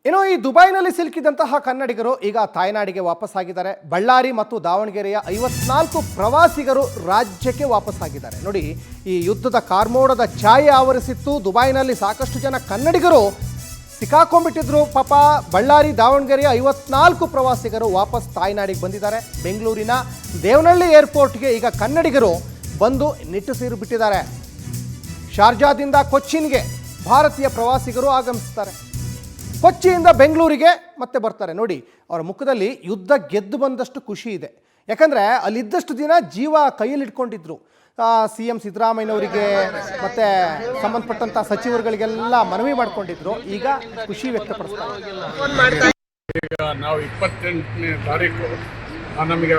ಇನ್ನು ಈ ದುಬೈನಲ್ಲಿ ಸಿಲುಕಿದಂತಹ ಕನ್ನಡಿಗರು ಈಗ ತಾಯ್ನಾಡಿಗೆ ವಾಪಸ್ಸಾಗಿದ್ದಾರೆ. ಬಳ್ಳಾರಿ ಮತ್ತು ದಾವಣಗೆರೆಯ 54 ಪ್ರವಾಸಿಗರು ರಾಜ್ಯಕ್ಕೆ ವಾಪಸ್ಸಾಗಿದ್ದಾರೆ. ನೋಡಿ, ಈ ಯುದ್ಧದ ಕಾರ್ಮೋಡದ ಛಾಯೆ ಆವರಿಸಿತ್ತು. ದುಬೈನಲ್ಲಿ ಸಾಕಷ್ಟು ಜನ ಕನ್ನಡಿಗರು ಸಿಕ್ಕಾಕೊಂಡ್ಬಿಟ್ಟಿದ್ರು. ಪಾಪ ಬಳ್ಳಾರಿ ದಾವಣಗೆರೆಯ 54 ಪ್ರವಾಸಿಗರು ವಾಪಸ್ ತಾಯ್ನಾಡಿಗೆ ಬಂದಿದ್ದಾರೆ. ಬೆಂಗಳೂರಿನ ದೇವನಹಳ್ಳಿ ಏರ್ಪೋರ್ಟ್ಗೆ ಈಗ ಕನ್ನಡಿಗರು ಬಂದು ನಿಟ್ಟುಸಿರು ಬಿಟ್ಟಿದ್ದಾರೆ. ಶಾರ್ಜಾದಿಂದ ಕೊಚ್ಚಿನ್ಗೆ ಭಾರತೀಯ ಪ್ರವಾಸಿಗರು ಆಗಮಿಸ್ತಾರೆ. ಕೊಚ್ಚಿಯಿಂದ ಬೆಂಗಳೂರಿಗೆ ಮತ್ತೆ ಬರ್ತಾರೆ. ನೋಡಿ, ಅವರ ಮುಖದಲ್ಲಿ ಯುದ್ಧ ಗೆದ್ದು ಬಂದಷ್ಟು ಖುಷಿ ಇದೆ. ಯಾಕಂದರೆ ಅಲ್ಲಿದ್ದಷ್ಟು ದಿನ ಜೀವ ಕೈಯಲ್ಲಿಟ್ಕೊಂಡಿದ್ರು. CM ಸಿದ್ದರಾಮಯ್ಯನವರಿಗೆ ಮತ್ತು ಸಂಬಂಧಪಟ್ಟಂಥ ಸಚಿವರುಗಳಿಗೆಲ್ಲ ಮನವಿ ಮಾಡ್ಕೊಂಡಿದ್ರು. ಈಗ ಖುಷಿ ವ್ಯಕ್ತಪಡಿಸ್ತಾರೆ. ಈಗ ನಾವು 28ನೇ ತಾರೀಕು ನಮಗೆ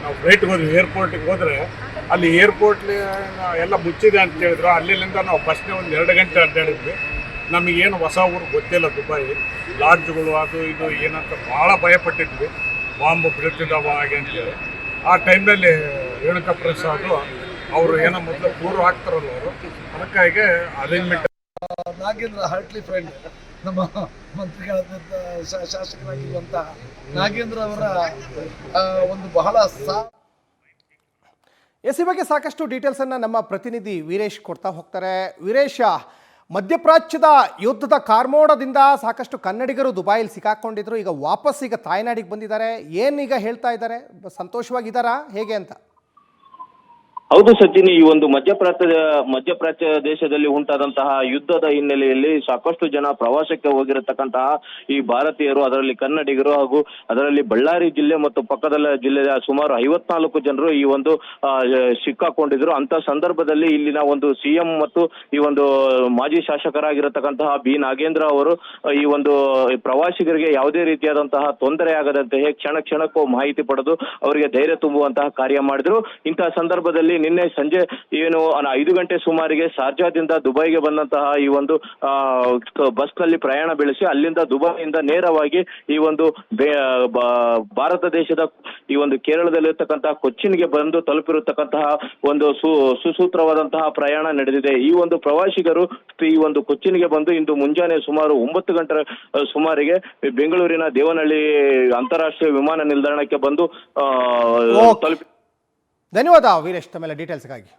ನಾವು ಫ್ಲೈಟ್ಗೆ ಹೋದ್ವಿ. ಏರ್ಪೋರ್ಟಿಗೆ ಹೋದರೆ ಅಲ್ಲಿ ಏರ್ಪೋರ್ಟ್ ಎಲ್ಲ ಮುಚ್ಚಿದೆ ಅಂತ ಹೇಳಿದ್ರು. ಅಲ್ಲಿಂದ ನಾವು ಫಸ್ಟ್ನೇ ಒಂದು 2 ಗಂಟೆ ಅಡ್ಡಾಡಿದ್ವಿ. ನಮಗೇನು ಹೊಸ ಊರು ಗೊತ್ತಿಲ್ಲ. ದುಬೈ ಲಾಡ್ಜ್ಗಳು ಅದು ಇದು ಏನಂತ ಭಾಳ ಭಯಪಟ್ಟಿದ್ವಿ. ಬಾಂಬ್ ಬೀಳ್ತಿದ್ದಾವ ಹಾಗೆ ಅಂತೇಳಿ. ಆ ಟೈಮ್ನಲ್ಲಿ ರೇಣುಕಾ ಪ್ರಸಾದ್ ಅವರು ಏನೋ ಮೊದಲು ಟೂರು ಹಾಕ್ತಾರಲ್ಲ ಅವರು, ಅದಕ್ಕಾಗಿ ಅರೇಂಜ್ಮೆಂಟ್. ನಾಗೇಂದ್ರ ಹಾರ್ಟ್ಲಿ ಫ್ರೆಂಡ್, ನಮ್ಮ ಮಂತ್ರಿಗಳಾದಂಥ ಶಾಸಕರಾಗಿರುವಂಥ ನಾಗೇಂದ್ರ ಅವರ ಒಂದು ಬಹಳ ಈ ಬಗ್ಗೆ ಸಾಕಷ್ಟು ಡೀಟೇಲ್ಸನ್ನು ನಮ್ಮ ಪ್ರತಿನಿಧಿ ವೀರೇಶ್ ಕೊಡ್ತಾ ಹೋಗ್ತಾರೆ. ವೀರೇಶ, ಮಧ್ಯಪ್ರಾಚ್ಯದ ಯುದ್ಧದ ಕಾರ್ಮೋಡದಿಂದ ಸಾಕಷ್ಟು ಕನ್ನಡಿಗರು ದುಬೈಲಿ ಸಿಕ್ಕಾಕೊಂಡಿದ್ರು. ಈಗ ವಾಪಸ್ ತಾಯ್ನಾಡಿಗೆ ಬಂದಿದ್ದಾರೆ. ಏನೀಗ ಹೇಳ್ತಾ ಇದ್ದಾರೆ? ಸಂತೋಷವಾಗಿದ್ದಾರಾ ಹೇಗೆ ಅಂತ? ಹೌದು ಸಚಿನ್, ಈ ಒಂದು ಮಧ್ಯಪ್ರಾಚ್ಯ ದೇಶದಲ್ಲಿ ಉಂಟಾದಂತಹ ಯುದ್ಧದ ಹಿನ್ನೆಲೆಯಲ್ಲಿ ಸಾಕಷ್ಟು ಜನ ಪ್ರವಾಸಕ್ಕೆ ಹೋಗಿರತಕ್ಕಂತಹ ಈ ಭಾರತೀಯರು, ಅದರಲ್ಲಿ ಕನ್ನಡಿಗರು ಹಾಗೂ ಅದರಲ್ಲಿ ಬಳ್ಳಾರಿ ಜಿಲ್ಲೆ ಮತ್ತು ಪಕ್ಕದ ಜಿಲ್ಲೆಯ ಸುಮಾರು 54 ಜನರು ಈ ಒಂದು ಸಿಕ್ಕಾಕೊಂಡಿದ್ರು. ಅಂತ ಸಂದರ್ಭದಲ್ಲಿ ಇಲ್ಲಿನ ಒಂದು CM ಮತ್ತು ಈ ಒಂದು ಮಾಜಿ ಶಾಸಕರಾಗಿರತಕ್ಕಂತಹ B ನಾಗೇಂದ್ರ ಅವರು ಈ ಒಂದು ಪ್ರವಾಸಿಗರಿಗೆ ಯಾವುದೇ ರೀತಿಯಾದಂತಹ ತೊಂದರೆ ಆಗದಂತೆ ಕ್ಷಣ ಕ್ಷಣಕ್ಕೂ ಮಾಹಿತಿ ಪಡೆದು ಅವರಿಗೆ ಧೈರ್ಯ ತುಂಬುವಂತಹ ಕಾರ್ಯ ಮಾಡಿದ್ರು. ಇಂತಹ ಸಂದರ್ಭದಲ್ಲಿ ನಿನ್ನೆ ಸಂಜೆ 5 ಗಂಟೆ ಸುಮಾರಿಗೆ ಶಾರ್ಜಾದಿಂದ ದುಬೈಗೆ ಬಂದಂತಹ ಈ ಒಂದು ಬಸ್ ನಲ್ಲಿ ಪ್ರಯಾಣ ಬೆಳೆಸಿ ಅಲ್ಲಿಂದ ದುಬೈಯಿಂದ ನೇರವಾಗಿ ಈ ಒಂದು ಭಾರತ ದೇಶದ ಈ ಒಂದು ಕೇರಳದಲ್ಲಿರ್ತಕ್ಕಂತಹ ಕೊಚ್ಚಿನ್ಗೆ ಬಂದು ತಲುಪಿರತಕ್ಕಂತಹ ಒಂದು ಸುಸೂತ್ರವಾದಂತಹ ಪ್ರಯಾಣ ನಡೆದಿದೆ. ಈ ಒಂದು ಪ್ರವಾಸಿಗರು ಈ ಒಂದು ಕೊಚ್ಚಿನ್ಗೆ ಬಂದು ಇಂದು ಮುಂಜಾನೆ ಸುಮಾರು 9 ಗಂಟೆ ಸುಮಾರಿಗೆ ಬೆಂಗಳೂರಿನ ದೇವನಹಳ್ಳಿ ಅಂತಾರಾಷ್ಟ್ರೀಯ ವಿಮಾನ ನಿಲ್ದಾಣಕ್ಕೆ ಬಂದು ತಲುಪಿ. ಧನ್ಯವಾದ ವೀರೇಶ್, ತಮ್ಮೆಲ್ಲ ಡೀಟೇಲ್ಸ್ಗಾಗಿ.